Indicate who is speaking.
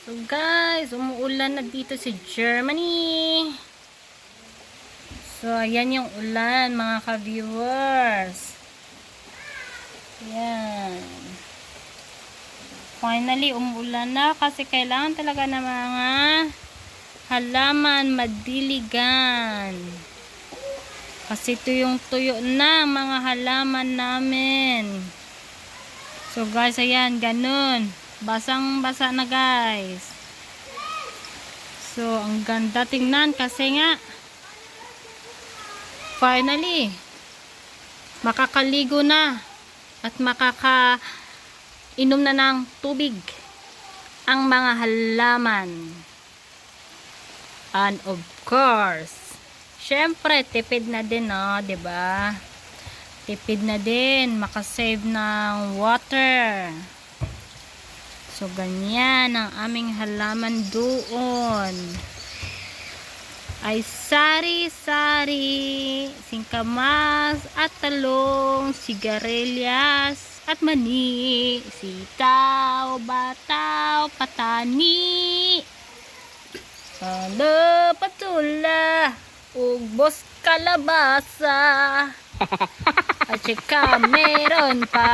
Speaker 1: So guys, umuulan na dito sa Germany. So ayan yung ulan mga ka-viewers. Yan. Finally umuulan na kasi kailangan talaga ng mga halaman madiligan. Kasi tuyong-tuyo na mga halaman namin. So guys, ayan, ganun. Basang-basa na guys. So, ang ganda tingnan kasi nga finally makakaligo na at makakainom na ng tubig ang mga halaman. And of course, syempre tipid na din, no, 'di ba? Tipid na din, makasave ng water. So, ganyan ang aming halaman doon. Ay sari-sari, singkamas at talong, sigarilyas at mani, sitaw, bataw, patani, patula, ugbos kalabasa, at saka meron pa